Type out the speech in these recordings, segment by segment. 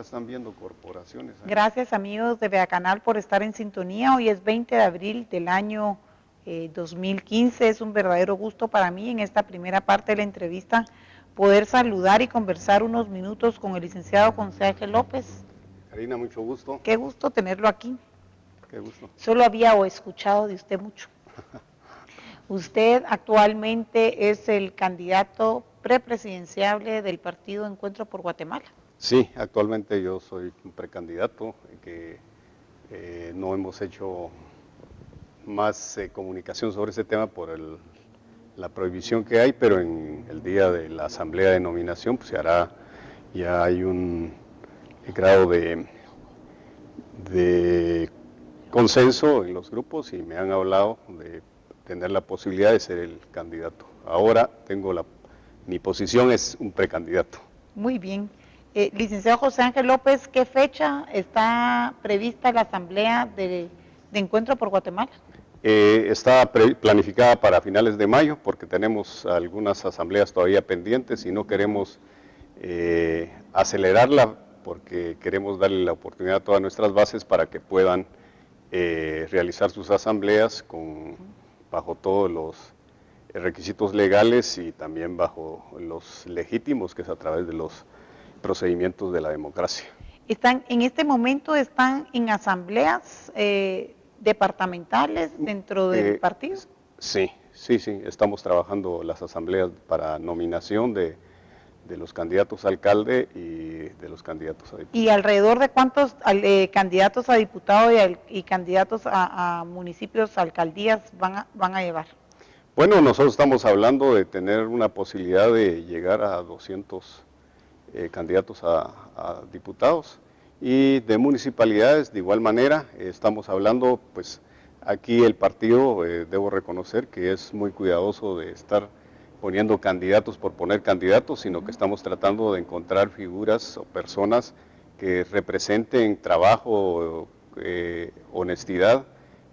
la están viendo corporaciones. Gracias amigos de Beacanal por estar en sintonía. Hoy es 20 de abril del año 2015. Es un verdadero gusto para mí en esta primera parte de la entrevista poder saludar y conversar unos minutos con el licenciado José Ángel López. Karina, mucho gusto. Qué gusto tenerlo aquí. Qué gusto. Solo había escuchado de usted mucho. Usted actualmente es el candidato prepresidenciable del partido Encuentro por Guatemala. Sí, actualmente yo soy un precandidato que no hemos hecho más comunicación sobre ese tema por la prohibición que hay, pero en el día de la asamblea de nominación pues se hará, ya hay un grado de consenso en los grupos y me han hablado de tener la posibilidad de ser el candidato. Ahora mi posición es un precandidato. Muy bien. Licenciado José Ángel López, ¿qué fecha está prevista la asamblea de Encuentro por Guatemala? Está planificada para finales de mayo porque tenemos algunas asambleas todavía pendientes y no queremos acelerarla porque queremos darle la oportunidad a todas nuestras bases para que puedan realizar sus asambleas bajo todos los requisitos legales y también bajo los legítimos, que es a través de los procedimientos de la democracia. En este momento están en asambleas departamentales dentro del partido. Sí, estamos trabajando las asambleas para nominación de los candidatos a alcalde y de los candidatos a diputado. ¿Y alrededor de cuántos candidatos a diputado y candidatos a municipios, alcaldías van a llevar? Bueno, nosotros estamos hablando de tener una posibilidad de llegar a 200 candidatos a diputados y de municipalidades de igual manera. Estamos hablando, pues aquí el partido, debo reconocer que es muy cuidadoso de estar poniendo candidatos por poner candidatos, sino que estamos tratando de encontrar figuras o personas que representen trabajo, honestidad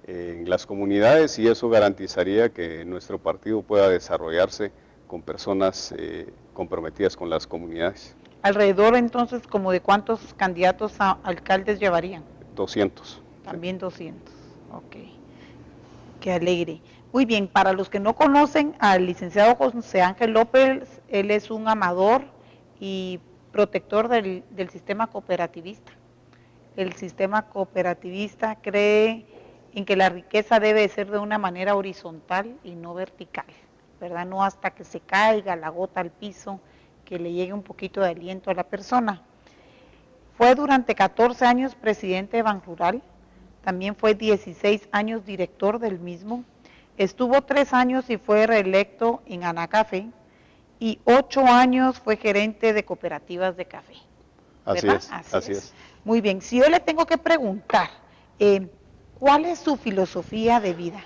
en las comunidades, y eso garantizaría que nuestro partido pueda desarrollarse con personas comprometidas con las comunidades. Alrededor entonces, ¿como de cuántos candidatos a alcaldes llevarían? 200. También sí. 200, ok. Qué alegre. Muy bien, para los que no conocen al licenciado José Ángel López, él es un amador y protector del sistema cooperativista. El sistema cooperativista cree en que la riqueza debe ser de una manera horizontal y no vertical, ¿verdad? No hasta que se caiga la gota al piso, que le llegue un poquito de aliento a la persona. Fue durante 14 años presidente de Banrural, también fue 16 años director del mismo, estuvo 3 años y fue reelecto en Anacafé, y 8 años fue gerente de cooperativas de café. ¿Verdad? Así es. Muy bien, si yo le tengo que preguntar, ¿cuál es su filosofía de vida?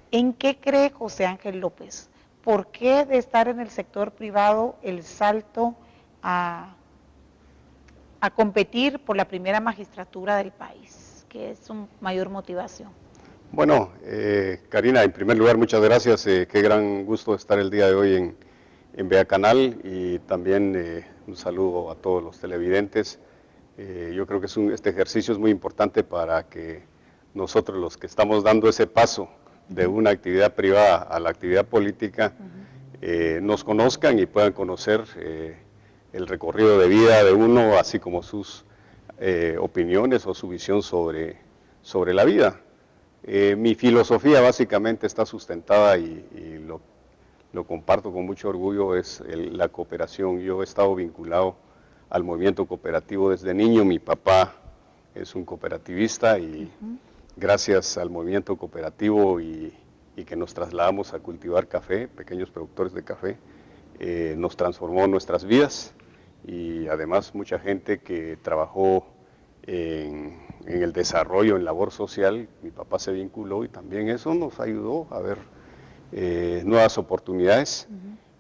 ¿En qué cree José Ángel López? ¿Por qué de estar en el sector privado el salto a competir por la primera magistratura del país? ¿Qué es su mayor motivación? Bueno, Karina, en primer lugar, muchas gracias. Qué gran gusto estar el día de hoy en Beacanal, y también un saludo a todos los televidentes. Yo creo que este ejercicio es muy importante para que nosotros, los que estamos dando ese paso de una actividad privada a la actividad política, nos conozcan y puedan conocer el recorrido de vida de uno, así como sus opiniones o su visión sobre la vida. Mi filosofía básicamente está sustentada y lo comparto con mucho orgullo, es la cooperación. Yo he estado vinculado al movimiento cooperativo desde niño. Mi papá es un cooperativista y gracias al movimiento cooperativo y que nos trasladamos a cultivar café, pequeños productores de café, nos transformó nuestras vidas, y además mucha gente que trabajó en el desarrollo, en labor social. Mi papá se vinculó y también eso nos ayudó a ver nuevas oportunidades.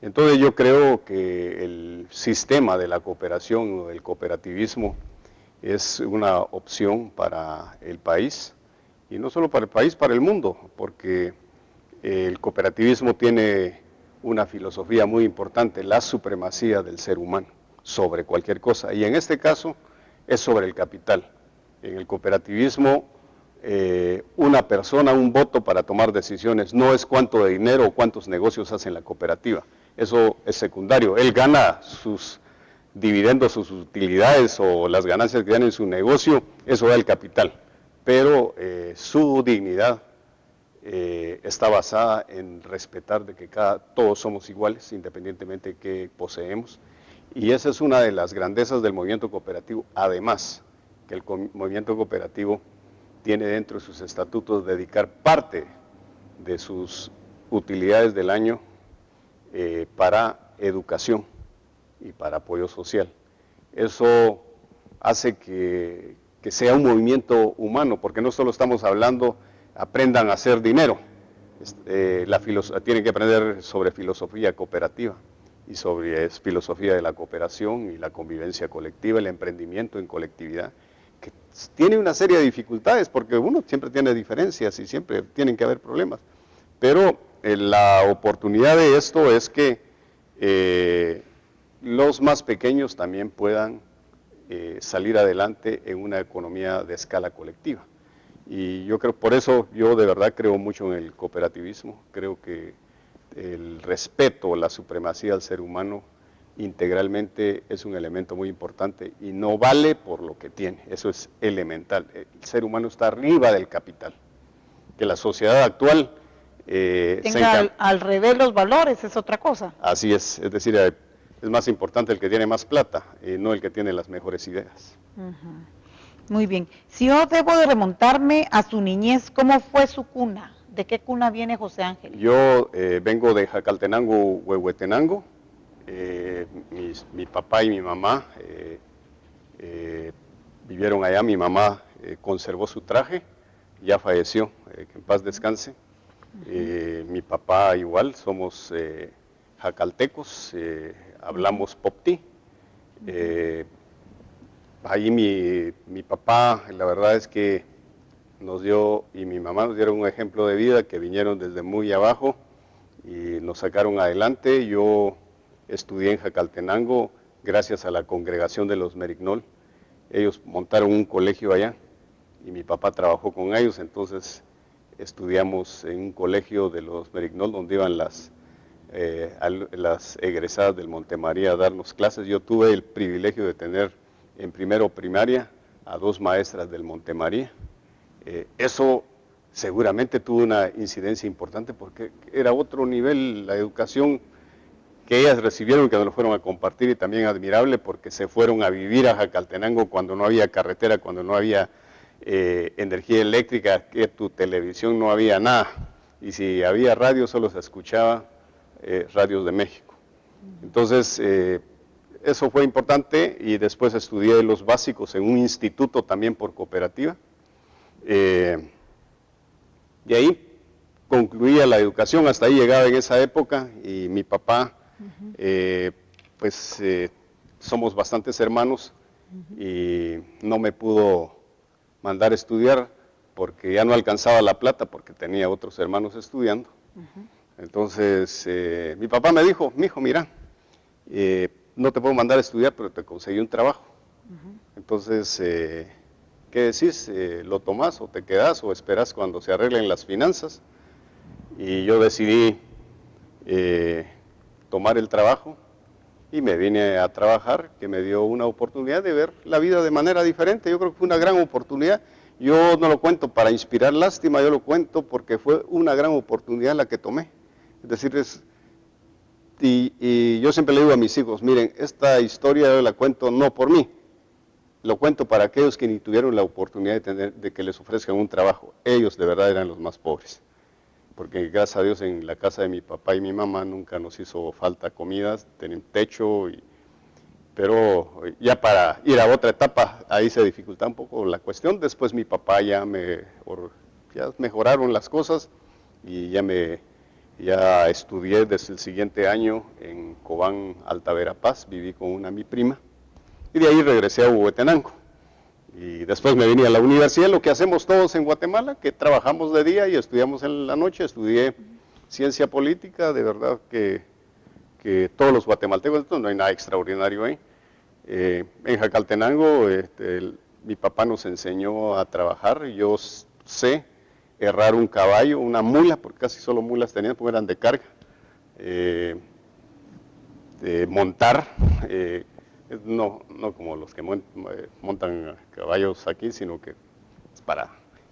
Entonces yo creo que el sistema de la cooperación o del cooperativismo es una opción para el país, y no solo para el país, para el mundo, porque el cooperativismo tiene una filosofía muy importante, la supremacía del ser humano sobre cualquier cosa, y en este caso es sobre el capital. En el cooperativismo, una persona, un voto para tomar decisiones, no es cuánto de dinero o cuántos negocios hace en la cooperativa, eso es secundario. Él gana sus dividendos, sus utilidades o las ganancias que gana en su negocio, eso da el capital, pero su dignidad está basada en respetar de que todos somos iguales, independientemente de qué poseemos, y esa es una de las grandezas del movimiento cooperativo. Además, que el movimiento cooperativo tiene dentro de sus estatutos dedicar parte de sus utilidades del año para educación y para apoyo social. Eso hace que sea un movimiento humano, porque no solo estamos hablando, aprendan a hacer dinero, tienen que aprender sobre filosofía cooperativa y sobre filosofía de la cooperación y la convivencia colectiva, el emprendimiento en colectividad, que tiene una serie de dificultades, porque uno siempre tiene diferencias y siempre tienen que haber problemas, pero la oportunidad de esto es que los más pequeños también puedan salir adelante en una economía de escala colectiva. Y yo creo, por eso yo de verdad creo mucho en el cooperativismo, creo que el respeto, la supremacía del ser humano integralmente es un elemento muy importante y no vale por lo que tiene, eso es elemental. El ser humano está arriba del capital, que la sociedad actual tenga al revés los valores, es otra cosa. Así es decir, es más importante el que tiene más plata, no el que tiene las mejores ideas. Muy bien. Si yo debo de remontarme a su niñez, ¿cómo fue su cuna? ¿De qué cuna viene José Ángel? Yo vengo de Jacaltenango, Huehuetenango. Mi papá y mi mamá vivieron allá. Mi mamá conservó su traje, ya falleció, que en paz descanse. Mi papá igual, somos jacaltecos, hablamos popti. Ahí mi papá, la verdad es que nos dio, y mi mamá nos dieron un ejemplo de vida, que vinieron desde muy abajo y nos sacaron adelante. Yo estudié en Jacaltenango gracias a la congregación de los Merignol. Ellos montaron un colegio allá y mi papá trabajó con ellos, entonces estudiamos en un colegio de los Merignol donde iban las egresadas del Montemaría a darnos clases. Yo tuve el privilegio de tener en primero primaria a 2 maestras del Montemaría. Eso seguramente tuvo una incidencia importante porque era otro nivel, la educación que ellas recibieron, que nos lo fueron a compartir, y también admirable porque se fueron a vivir a Jacaltenango cuando no había carretera, cuando no había energía eléctrica, que tu televisión no había nada, y si había radio solo se escuchaba radios de México. Entonces, eso fue importante, y después estudié los básicos en un instituto también por cooperativa. De ahí concluía la educación, hasta ahí llegaba en esa época, y mi papá, somos bastantes hermanos, y no me pudo mandar a estudiar porque ya no alcanzaba la plata, porque tenía otros hermanos estudiando. Entonces, mi papá me dijo, mijo, mira, no te puedo mandar a estudiar, pero te conseguí un trabajo. Entonces, ¿qué decís? ¿Lo tomás o te quedás o esperás cuando se arreglen las finanzas? Y yo decidí tomar el trabajo y me vine a trabajar, que me dio una oportunidad de ver la vida de manera diferente. Yo creo que fue una gran oportunidad. Yo no lo cuento para inspirar lástima, yo lo cuento porque fue una gran oportunidad la que tomé. Es decir, y yo siempre le digo a mis hijos, miren, esta historia yo la cuento no por mí, lo cuento para aquellos que ni tuvieron la oportunidad de que les ofrezcan un trabajo. Ellos de verdad eran los más pobres, porque gracias a Dios en la casa de mi papá y mi mamá nunca nos hizo falta comidas, tenían techo, pero ya para ir a otra etapa ahí se dificultaba un poco la cuestión. Después mi papá ya mejoraron las cosas y ya estudié desde el siguiente año en Cobán, Alta Verapaz, viví con mi prima, y de ahí regresé a Huehuetenango. Y después me vine a la universidad, lo que hacemos todos en Guatemala, que trabajamos de día y estudiamos en la noche. Estudié ciencia política, de verdad que todos los guatemaltecos, no hay nada extraordinario ahí. En Jacaltenango mi papá nos enseñó a trabajar, yo sé herrar un caballo, una mula, porque casi solo mulas tenían, porque eran de carga, montar, no como los que montan caballos aquí, sino que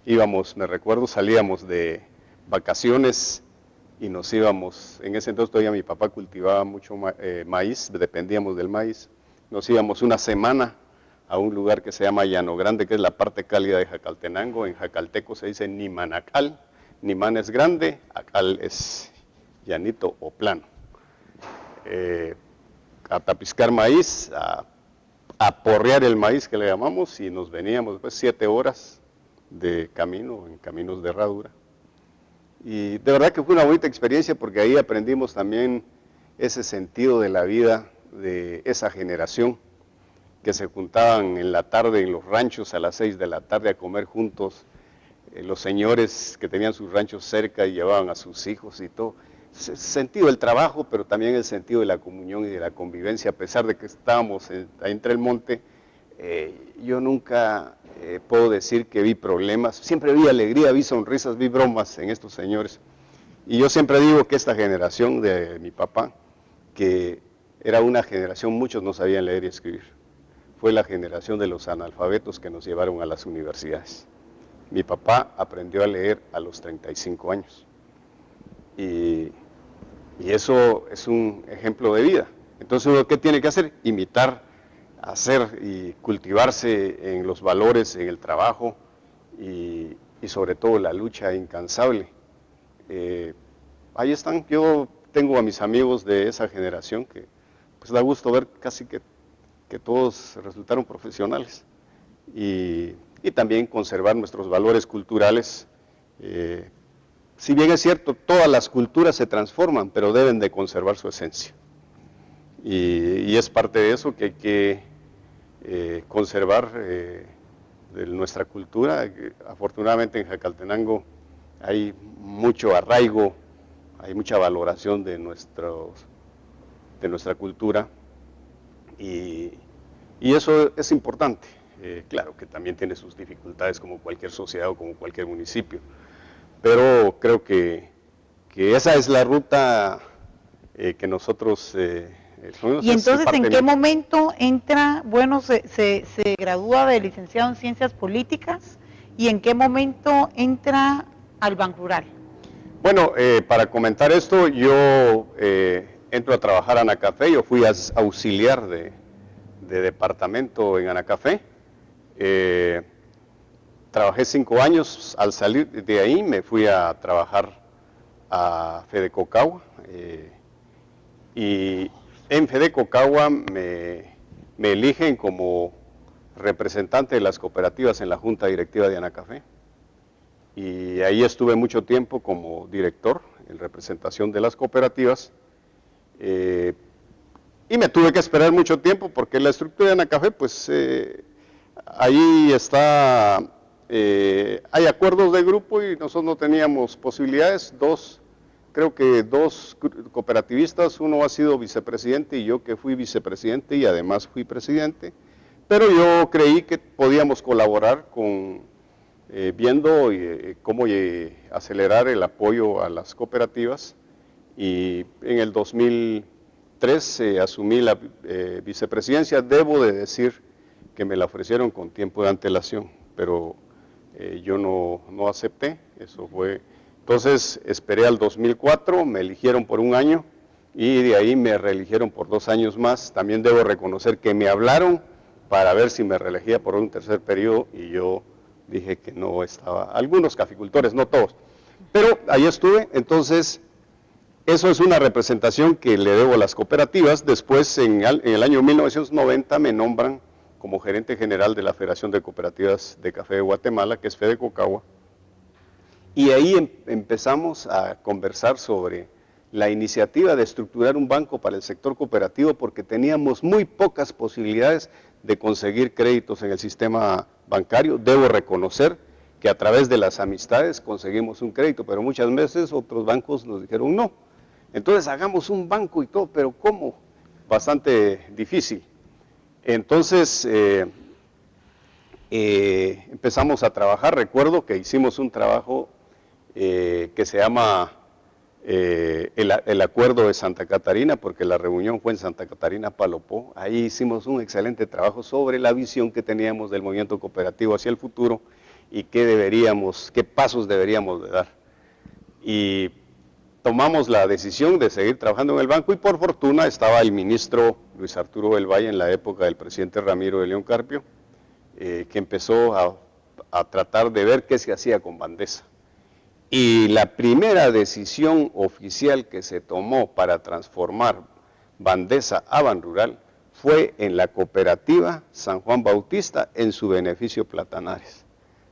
íbamos, me recuerdo, salíamos de vacaciones y nos íbamos, en ese entonces todavía mi papá cultivaba mucho maíz, dependíamos del maíz, nos íbamos una semana a un lugar que se llama Llano Grande, que es la parte cálida de Jacaltenango. En jacalteco se dice Nimanacal. Nimán es grande, Acal es llanito o plano. A tapiscar maíz, a porrear el maíz que le llamamos, y nos veníamos después 7 horas de camino, en caminos de herradura. Y de verdad que fue una bonita experiencia, porque ahí aprendimos también ese sentido de la vida de esa generación, que se juntaban en la tarde en los ranchos a las 6 de la tarde a comer juntos, los señores que tenían sus ranchos cerca y llevaban a sus hijos y todo. Ese sentido del trabajo, pero también el sentido de la comunión y de la convivencia, a pesar de que estábamos entre el monte. Yo nunca puedo decir que vi problemas, siempre vi alegría, vi sonrisas, vi bromas en estos señores. Y yo siempre digo que esta generación de mi papá, que era una generación, muchos no sabían leer y escribir, fue la generación de los analfabetos que nos llevaron a las universidades. Mi papá aprendió a leer a los 35 años. Y eso es un ejemplo de vida. Entonces, ¿uno qué tiene que hacer? Imitar, hacer y cultivarse en los valores, en el trabajo y sobre todo la lucha incansable. Ahí están, yo tengo a mis amigos de esa generación que pues da gusto ver casi que todos resultaron profesionales, y también conservar nuestros valores culturales. Si bien es cierto, todas las culturas se transforman, pero deben de conservar su esencia. Y es parte de eso que hay que conservar de nuestra cultura. Afortunadamente en Jacaltenango hay mucho arraigo, hay mucha valoración de nuestra cultura. Y eso es importante. Claro que también tiene sus dificultades como cualquier sociedad o como cualquier municipio, pero creo que esa es la ruta que nosotros... y entonces, ¿en qué momento entra, se gradúa de licenciado en Ciencias Políticas, y en qué momento entra al Banrural? Bueno, para comentar esto, yo entro a trabajar a Anacafé. Yo fui auxiliar de departamento en Anacafé. Trabajé 5 años. Al salir de ahí me fui a trabajar a Fedecocagua, y en Fedecocagua me eligen como representante de las cooperativas en la junta directiva de Anacafé, y ahí estuve mucho tiempo como director en representación de las cooperativas. Y me tuve que esperar mucho tiempo, porque la estructura de Anacafé, pues ahí está, hay acuerdos de grupo y nosotros no teníamos posibilidades. Creo que dos cooperativistas, uno ha sido vicepresidente y yo que fui vicepresidente y además fui presidente, pero yo creí que podíamos colaborar viendo cómo acelerar el apoyo a las cooperativas, y en el 2003 asumí la vicepresidencia. Debo de decir que me la ofrecieron con tiempo de antelación, pero yo no acepté. Eso fue, entonces esperé al 2004, me eligieron por 1 año y de ahí me reeligieron por 2 años más. También debo reconocer que me hablaron para ver si me reelegía por un tercer periodo y yo dije que no estaba. Algunos caficultores, no todos, pero ahí estuve. Entonces eso es una representación que le debo a las cooperativas. Después, en el año 1990, me nombran como gerente general de la Federación de Cooperativas de Café de Guatemala, que es Fedecocagua, y ahí empezamos a conversar sobre la iniciativa de estructurar un banco para el sector cooperativo, porque teníamos muy pocas posibilidades de conseguir créditos en el sistema bancario. Debo reconocer que a través de las amistades conseguimos un crédito, pero muchas veces otros bancos nos dijeron no. Entonces hagamos un banco y todo, pero ¿cómo? Bastante difícil. Entonces, empezamos a trabajar. Recuerdo que hicimos un trabajo que se llama el Acuerdo de Santa Catarina, porque la reunión fue en Santa Catarina, Palopó. Ahí hicimos un excelente trabajo sobre la visión que teníamos del movimiento cooperativo hacia el futuro y qué pasos deberíamos de dar. Y tomamos la decisión de seguir trabajando en el banco y por fortuna estaba el ministro Luis Arturo del Valle en la época del presidente Ramiro de León Carpio, que empezó a tratar de ver qué se hacía con Bandesa. Y la primera decisión oficial que se tomó para transformar Bandesa a Banrural fue en la cooperativa San Juan Bautista en su beneficio Platanares.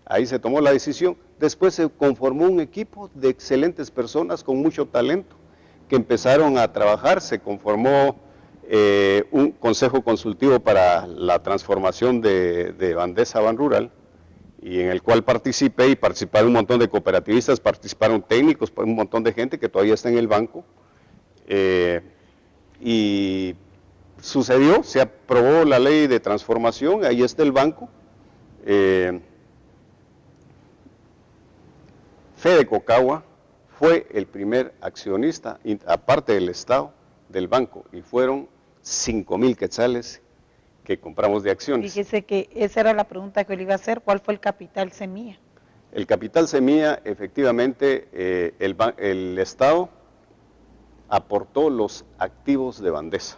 Ahí se tomó la decisión. Después se conformó un equipo de excelentes personas con mucho talento que empezaron a trabajar. Se conformó un consejo consultivo para la transformación de Bandesa a Banrural, y en el cual participé y participaron un montón de cooperativistas, participaron técnicos, un montón de gente que todavía está en el banco. Y sucedió, se aprobó la ley de transformación, ahí está el banco. Fede Cocagua fue el primer accionista, aparte del Estado, del banco, y fueron 5,000 quetzales que compramos de acciones. Fíjese que esa era la pregunta que yo le iba a hacer, ¿cuál fue el capital semilla? El capital semilla, efectivamente, el Estado aportó los activos de Bandesa.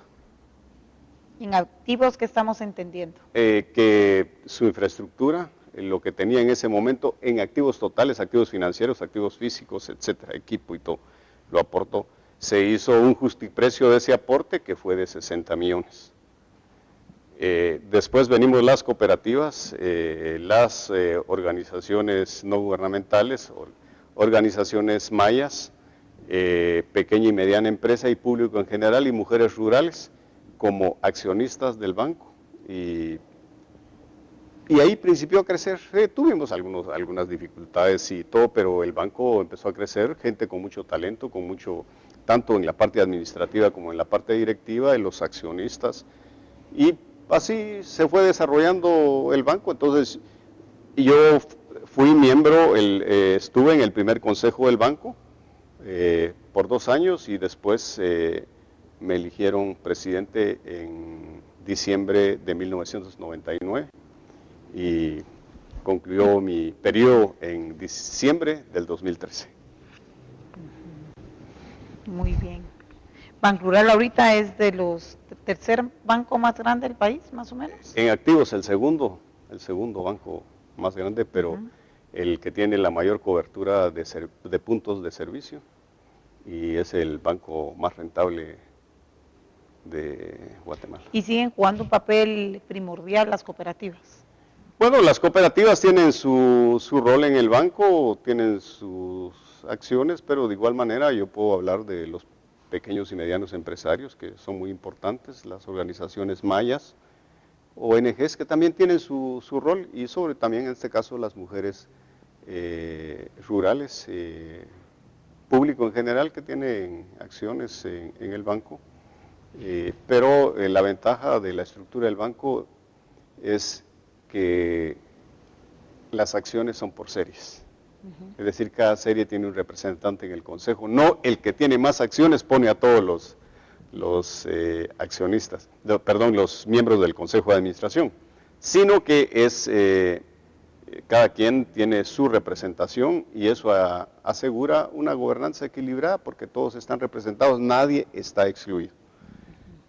En activos que estamos entendiendo. Que su infraestructura, lo que tenía en ese momento, en activos totales, activos financieros, activos físicos, etcétera, equipo y todo, lo aportó. Se hizo un justiprecio de ese aporte que fue de 60 millones. Después venimos las cooperativas, las organizaciones no gubernamentales, organizaciones mayas, pequeña y mediana empresa y público en general y mujeres rurales como accionistas del banco. Y ahí principió a crecer. Tuvimos algunas dificultades y todo, pero el banco empezó a crecer, gente con mucho talento, tanto en la parte administrativa como en la parte directiva, de los accionistas, y así se fue desarrollando el banco. Entonces, yo fui miembro, estuve en el primer consejo del banco por 2 años y después me eligieron presidente en diciembre de 1999 y concluyó mi periodo en diciembre del 2013. Muy bien. Banrural ahorita es de los tercer banco más grande del país, más o menos. En activos el segundo banco más grande, pero el que tiene la mayor cobertura de puntos de servicio y es el banco más rentable de Guatemala. ¿Y siguen jugando un papel primordial las cooperativas? Bueno, las cooperativas tienen su rol en el banco, tienen sus acciones, pero de igual manera yo puedo hablar de los pequeños y medianos empresarios que son muy importantes, las organizaciones mayas, ONGs que también tienen su rol y sobre también en este caso las mujeres rurales, público en general que tienen acciones en el banco, pero la ventaja de la estructura del banco es que las acciones son por series. Es decir, cada serie tiene un representante en el consejo, no el que tiene más acciones pone a todos los accionistas, los miembros del consejo de administración, sino que es cada quien tiene su representación y eso asegura una gobernanza equilibrada porque todos están representados, nadie está excluido.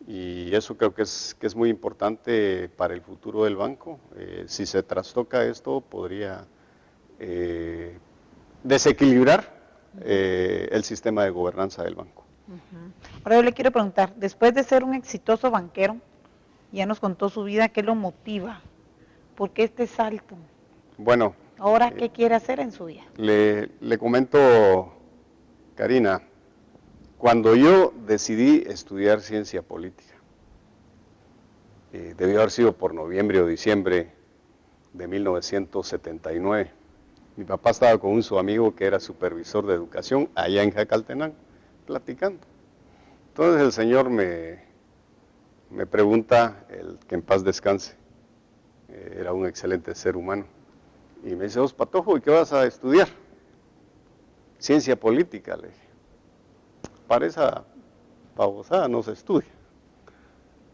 Y eso creo que es muy importante para el futuro del banco. Si se trastoca esto, podría desequilibrar el sistema de gobernanza del banco. Ahora yo le quiero preguntar, después de ser un exitoso banquero, ya nos contó su vida, ¿qué lo motiva? ¿Por qué este salto? Bueno. ¿Ahora qué quiere hacer en su vida? Le comento, Karina, cuando yo decidí estudiar ciencia política, debió haber sido por noviembre o diciembre de 1979, mi papá estaba con su amigo que era supervisor de educación allá en Jacaltenango, platicando. Entonces el señor me me pregunta, el que en paz descanse, era un excelente ser humano, y me dice, vos Patojo, ¿y qué vas a estudiar? Ciencia política, le dije. Para esa pavosada no se estudia,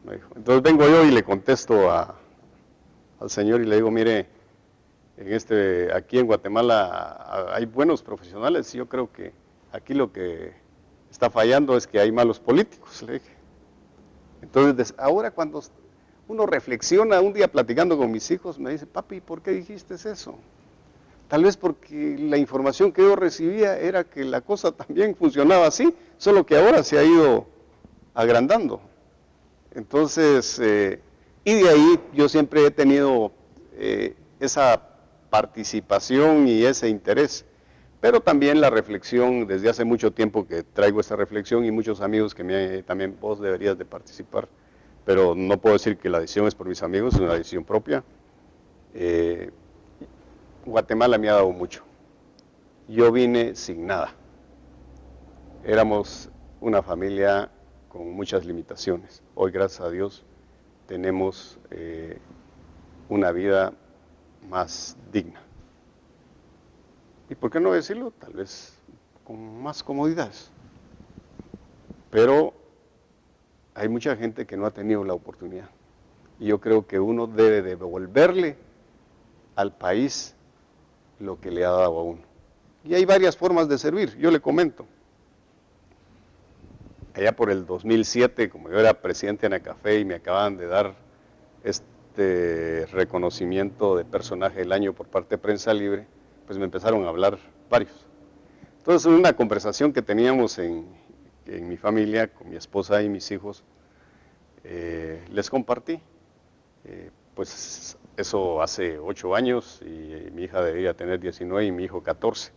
me dijo. Entonces vengo yo y le contesto al señor y le digo, mire, aquí en Guatemala hay buenos profesionales, y yo creo que aquí lo que está fallando es que hay malos políticos, le dije. Entonces, ahora cuando uno reflexiona, un día platicando con mis hijos, me dice, papi, ¿por qué dijiste eso? Tal vez porque la información que yo recibía era que la cosa también funcionaba así, solo que ahora se ha ido agrandando. Entonces, y de ahí yo siempre he tenido esa participación y ese interés, pero también la reflexión, desde hace mucho tiempo que traigo esta reflexión y muchos amigos que también vos deberías de participar, pero no puedo decir que la decisión es por mis amigos, es una decisión propia. Guatemala me ha dado mucho. Yo vine sin nada. Éramos una familia con muchas limitaciones. Hoy, gracias a Dios, tenemos una vida más digna. ¿Y por qué no decirlo? Tal vez con más comodidades. Pero hay mucha gente que no ha tenido la oportunidad. Y yo creo que uno debe devolverle al país lo que le ha dado a uno. Y hay varias formas de servir, yo le comento. Allá por el 2007, como yo era presidente de Anacafé y me acababan de dar este reconocimiento de personaje del año por parte de Prensa Libre, pues me empezaron a hablar varios. Entonces, en una conversación que teníamos en mi familia, con mi esposa y mis hijos, les compartí. Pues eso hace 8 años y mi hija debía tener 19 y mi hijo 14.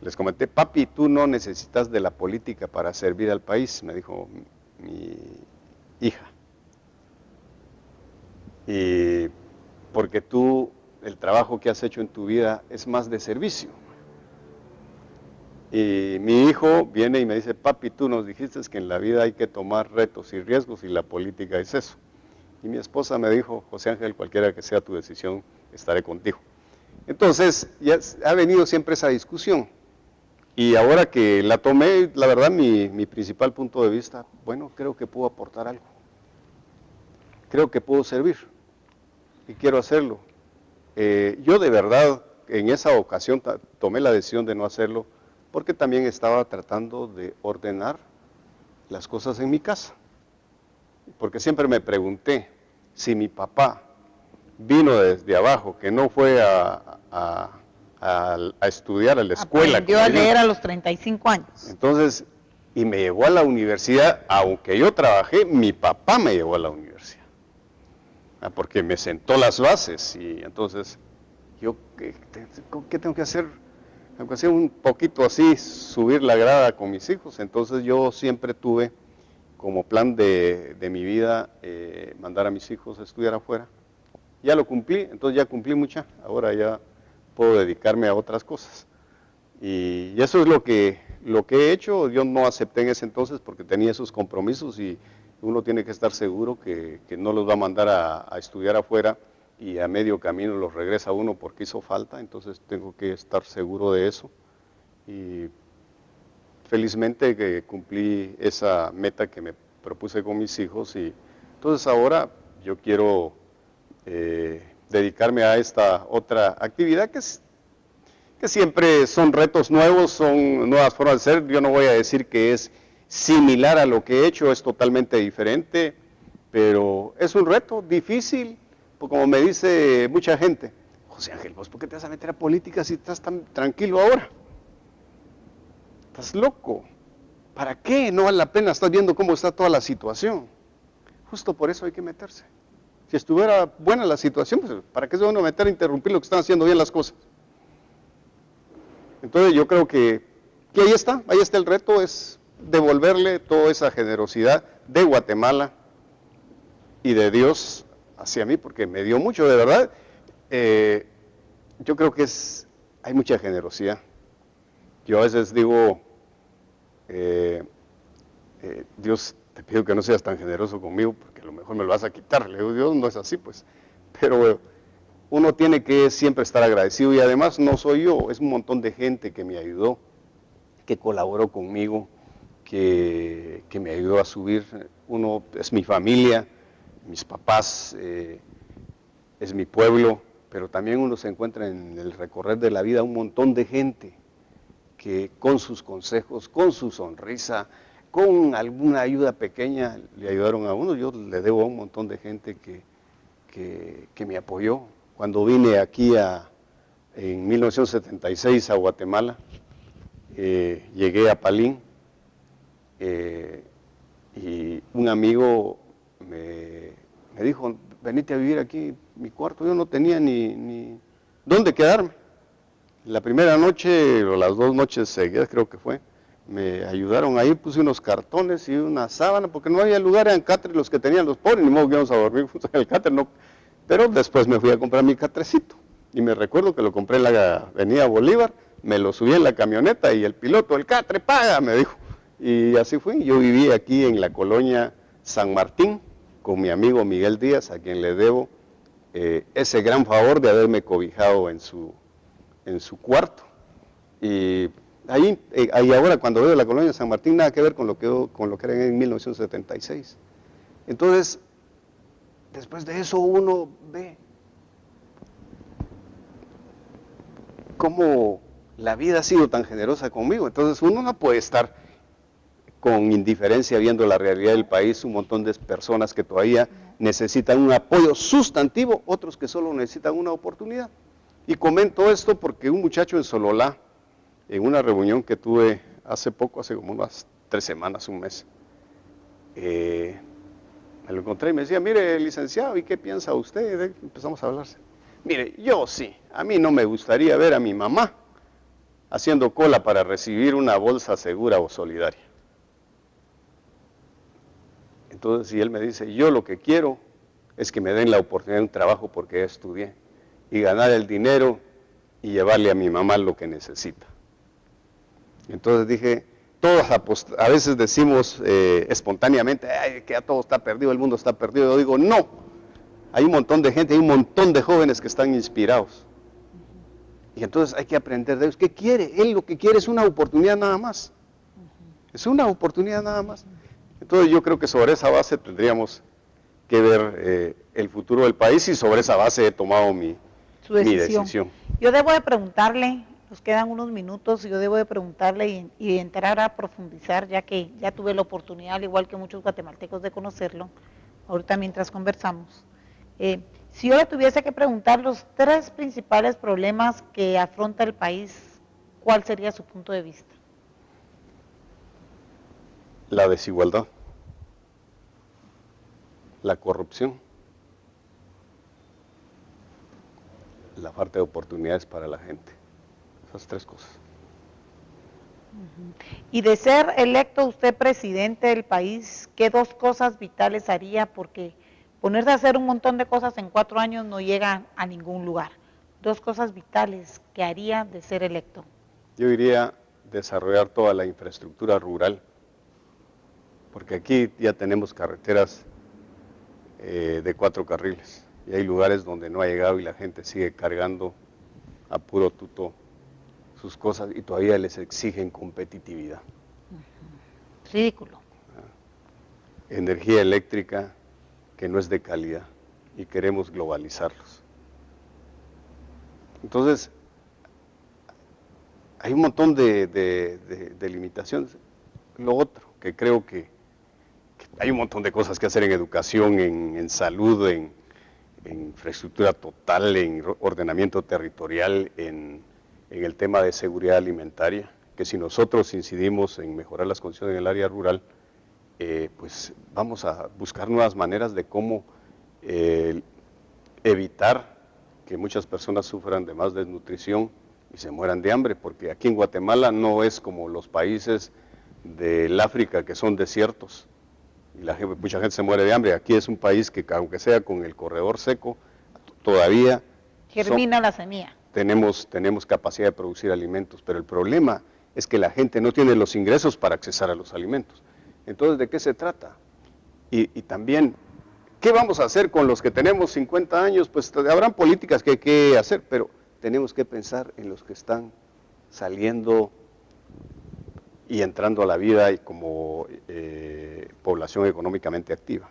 Les comenté, papi, tú no necesitas de la política para servir al país, me dijo mi hija. Y porque tú, el trabajo que has hecho en tu vida es más de servicio. Y mi hijo viene y me dice, papi, tú nos dijiste que en la vida hay que tomar retos y riesgos y la política es eso. Y mi esposa me dijo, José Ángel, cualquiera que sea tu decisión, estaré contigo. Entonces, ya ha venido siempre esa discusión. Y ahora que la tomé, la verdad, mi principal punto de vista, bueno, creo que puedo aportar algo. Creo que puedo servir. Y quiero hacerlo. Yo de verdad, en esa ocasión, tomé la decisión de no hacerlo, porque también estaba tratando de ordenar las cosas en mi casa. Porque siempre me pregunté, si mi papá vino desde abajo, que no fue a estudiar a la escuela. Aprendió a leer a los 35 años. Entonces, y me llevó a la universidad, aunque yo trabajé, mi papá me llevó a la universidad. Porque me sentó las bases y entonces, yo, ¿qué tengo que hacer? Aunque sea un poquito así, subir la grada con mis hijos. Entonces yo siempre tuve como plan de mi vida mandar a mis hijos a estudiar afuera. Ya lo cumplí, entonces ya cumplí mucha, ahora ya puedo dedicarme a otras cosas. Y eso es lo que he hecho. Yo no acepté en ese entonces porque tenía esos compromisos y uno tiene que estar seguro que no los va a mandar a estudiar afuera y a medio camino los regresa uno porque hizo falta, entonces tengo que estar seguro de eso. Y felizmente que cumplí esa meta que me propuse con mis hijos y entonces ahora yo quiero dedicarme a esta otra actividad que siempre son retos nuevos, son nuevas formas de ser. Yo no voy a decir que es similar a lo que he hecho, es totalmente diferente, pero es un reto difícil, pues como me dice mucha gente, José Ángel, ¿vos por qué te vas a meter a política si estás tan tranquilo ahora? Estás loco. ¿Para qué? No vale la pena, estás viendo cómo está toda la situación. Justo por eso hay que meterse. Si estuviera buena la situación, pues ¿para qué se van a meter a interrumpir lo que están haciendo bien las cosas? Entonces yo creo que ahí está el reto, es devolverle toda esa generosidad de Guatemala y de Dios hacia mí, porque me dio mucho, de verdad. Yo creo que hay mucha generosidad. Yo a veces digo, Dios te pido que no seas tan generoso conmigo porque a lo mejor me lo vas a quitar. Le digo, Dios, no es así pues. Pero uno tiene que siempre estar agradecido y además no soy yo, es un montón de gente que me ayudó, que colaboró conmigo, que me ayudó a subir. Uno es mi familia, mis papás, es mi pueblo, pero también uno se encuentra en el recorrer de la vida un montón de gente que con sus consejos, con su sonrisa, con alguna ayuda pequeña le ayudaron a uno. Yo le debo a un montón de gente que me apoyó. Cuando vine aquí en 1976 a Guatemala, llegué a Palín y un amigo me dijo, venite a vivir aquí en mi cuarto. Yo no tenía ni dónde quedarme. La primera noche, o las 2 noches seguidas creo que fue, me ayudaron ahí, puse unos cartones y una sábana, porque no había lugar en catre, los que tenían los pobres, ni modo que íbamos a dormir en el catre, no. Pero después me fui a comprar mi catrecito, y me recuerdo que lo compré en la avenida Bolívar, me lo subí en la camioneta y el piloto, el catre paga, me dijo. Y así fue, yo viví aquí en la colonia San Martín, con mi amigo Miguel Díaz, a quien le debo ese gran favor de haberme cobijado en su cuarto. Y ahí ahora cuando veo la colonia San Martín, nada que ver con lo que era en 1976. Entonces, después de eso uno ve cómo la vida ha sido tan generosa conmigo. Entonces uno no puede estar con indiferencia viendo la realidad del país, un montón de personas que todavía necesitan un apoyo sustantivo, otros que solo necesitan una oportunidad. Y comento esto porque un muchacho en Sololá, en una reunión que tuve hace poco, hace como unas 3 semanas, un mes, me lo encontré y me decía, mire, licenciado, ¿y qué piensa usted? Empezamos a hablarse. Mire, yo sí, a mí no me gustaría ver a mi mamá haciendo cola para recibir una bolsa segura o solidaria. Entonces, y él me dice, yo lo que quiero es que me den la oportunidad de un trabajo porque ya estudié, y ganar el dinero y llevarle a mi mamá lo que necesita. Entonces dije, todos a veces decimos espontáneamente, ay, que ya todo está perdido, el mundo está perdido. Yo digo, no, hay un montón de gente, hay un montón de jóvenes que están inspirados. Y entonces hay que aprender de ellos. ¿Qué quiere? Él lo que quiere es una oportunidad nada más. Es una oportunidad nada más. Entonces yo creo que sobre esa base tendríamos que ver el futuro del país y sobre esa base he tomado mi decisión. Yo debo de preguntarle, nos quedan unos minutos, yo debo de preguntarle y entrar a profundizar, ya que ya tuve la oportunidad, al igual que muchos guatemaltecos, de conocerlo, ahorita mientras conversamos. Si yo le tuviese que preguntar los 3 principales problemas que afronta el país, ¿cuál sería su punto de vista? La desigualdad, la corrupción, la falta de oportunidades para la gente. Esas 3 cosas. Y de ser electo usted presidente del país, ¿qué 2 cosas vitales haría? Porque ponerse a hacer un montón de cosas en 4 años no llega a ningún lugar. 2 cosas vitales que haría de ser electo. Yo iría a desarrollar toda la infraestructura rural, porque aquí ya tenemos carreteras de 4 carriles y hay lugares donde no ha llegado y la gente sigue cargando a puro tuto sus cosas y todavía les exigen competitividad. Ridículo. Energía eléctrica que no es de calidad y queremos globalizarlos. Entonces, hay un montón de limitaciones. Lo otro, que creo que hay un montón de cosas que hacer en educación, en salud, en infraestructura total, en ordenamiento territorial, en el tema de seguridad alimentaria, que si nosotros incidimos en mejorar las condiciones en el área rural, pues vamos a buscar nuevas maneras de cómo evitar que muchas personas sufran de más desnutrición y se mueran de hambre, porque aquí en Guatemala no es como los países del África que son desiertos y mucha gente se muere de hambre. Aquí es un país que, aunque sea con el corredor seco, todavía germina la semilla. Tenemos capacidad de producir alimentos, pero el problema es que la gente no tiene los ingresos para accesar a los alimentos. Entonces, ¿de qué se trata? Y también, ¿qué vamos a hacer con los que tenemos 50 años? Pues habrán políticas que hay que hacer, pero tenemos que pensar en los que están saliendo y entrando a la vida y como población económicamente activa.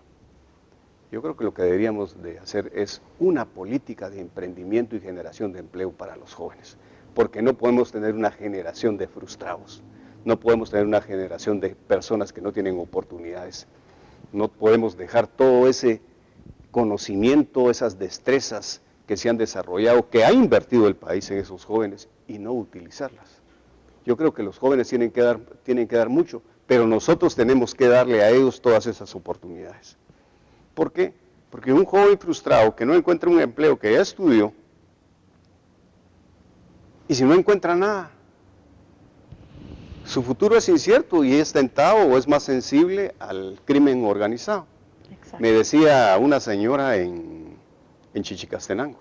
Yo creo que lo que deberíamos de hacer es una política de emprendimiento y generación de empleo para los jóvenes, porque no podemos tener una generación de frustrados, no podemos tener una generación de personas que no tienen oportunidades, no podemos dejar todo ese conocimiento, esas destrezas que se han desarrollado, que ha invertido el país en esos jóvenes y no utilizarlas. Yo creo que los jóvenes tienen que dar mucho, pero nosotros tenemos que darle a ellos todas esas oportunidades. ¿Por qué? Porque un joven frustrado que no encuentra un empleo, que ya estudió, y si no encuentra nada, su futuro es incierto y es tentado o es más sensible al crimen organizado. Exacto. Me decía una señora en Chichicastenango,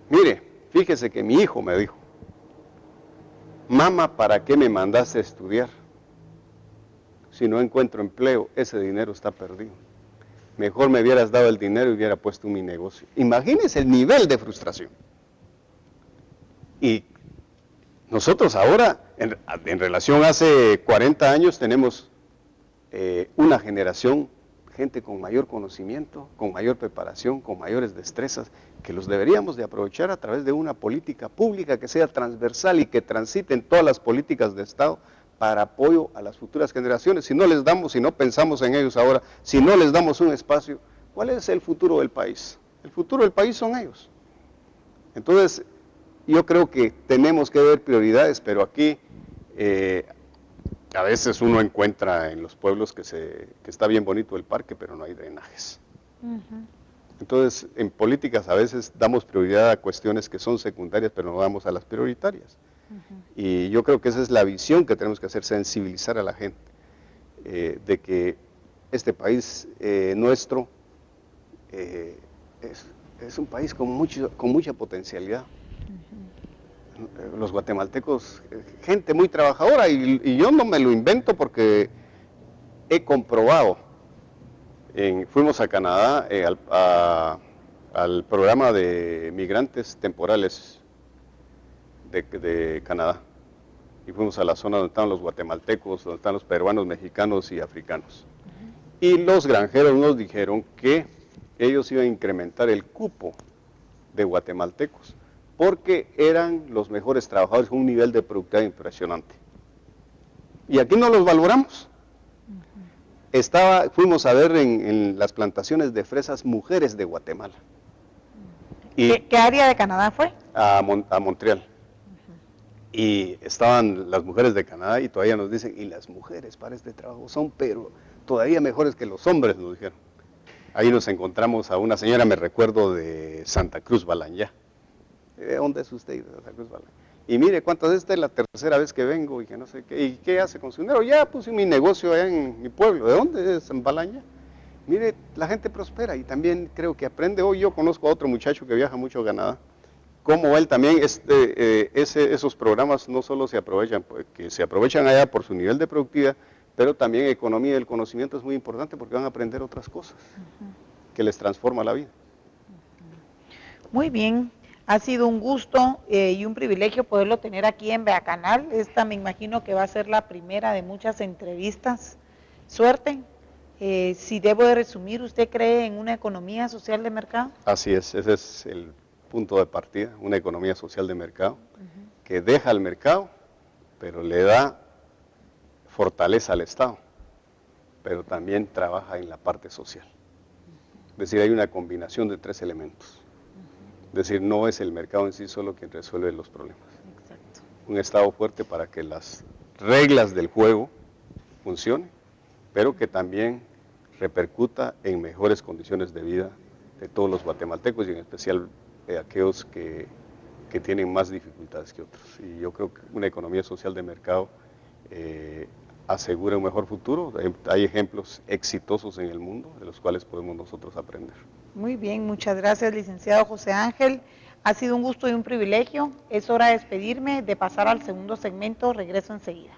mire, fíjese que mi hijo me dijo, mamá, ¿para qué me mandaste a estudiar? Si no encuentro empleo, ese dinero está perdido. Mejor me hubieras dado el dinero y hubiera puesto en mi negocio. Imagínense el nivel de frustración. Y nosotros ahora, en relación a hace 40 años, tenemos una generación, gente con mayor conocimiento, con mayor preparación, con mayores destrezas, que los deberíamos de aprovechar a través de una política pública que sea transversal y que transite en todas las políticas de Estado para apoyo a las futuras generaciones. Si no les damos, si no pensamos en ellos ahora, si no les damos un espacio, ¿cuál es el futuro del país? El futuro del país son ellos. Entonces, yo creo que tenemos que ver prioridades, pero aquí a veces uno encuentra en los pueblos que está bien bonito el parque, pero no hay drenajes. Entonces, en políticas a veces damos prioridad a cuestiones que son secundarias, pero no damos a las prioritarias. Y yo creo que esa es la visión que tenemos que hacer, sensibilizar a la gente, de que este país nuestro es un país con mucha potencialidad. Los guatemaltecos, gente muy trabajadora, y yo no me lo invento porque he comprobado. Fuimos a Canadá al programa de migrantes temporales de Canadá, y fuimos a la zona donde están los guatemaltecos, donde están los peruanos, mexicanos y africanos. Y los granjeros nos dijeron que ellos iban a incrementar el cupo de guatemaltecos, porque eran los mejores trabajadores con un nivel de productividad impresionante. Y aquí no los valoramos. Fuimos a ver en las plantaciones de fresas mujeres de Guatemala. ¿Qué área de Canadá fue? A Montreal. Y estaban las mujeres de Canadá y todavía nos dicen, y las mujeres para este trabajo son, pero todavía mejores que los hombres, nos dijeron. Ahí nos encontramos a una señora, me recuerdo, de Santa Cruz Balanyá. ¿De dónde es usted? De Santa Cruz Balanyá. Y mire, ¿cuántas veces? Esta es la tercera vez que vengo y que no sé qué. ¿Y qué hace con su dinero? Ya puse mi negocio allá en mi pueblo. ¿De dónde es? En Balanyá. Mire, la gente prospera y también creo que aprende. Hoy yo conozco a otro muchacho que viaja mucho a Canadá. Como él también, esos programas no solo se aprovechan, pues, que se aprovechan allá por su nivel de productividad, pero también economía del conocimiento es muy importante porque van a aprender otras cosas que les transforma la vida. Muy bien, ha sido un gusto y un privilegio poderlo tener aquí en Beacanal. Esta me imagino que va a ser la primera de muchas entrevistas. Suerte. Si debo de resumir, ¿usted cree en una economía social de mercado? Así es, ese es el punto de partida, una economía social de mercado, que deja al mercado, pero le da fortaleza al Estado, pero también trabaja en la parte social. Es decir, hay una combinación de tres elementos. Es decir, no es el mercado en sí solo quien resuelve los problemas. Exacto. Un Estado fuerte para que las reglas del juego funcionen, pero que también repercuta en mejores condiciones de vida de todos los guatemaltecos y en especial aquellos que tienen más dificultades que otros. Y yo creo que una economía social de mercado asegura un mejor futuro. Hay ejemplos exitosos en el mundo de los cuales podemos nosotros aprender. Muy bien, muchas gracias, licenciado José Ángel. Ha sido un gusto y un privilegio. Es hora de despedirme, de pasar al segundo segmento. Regreso enseguida.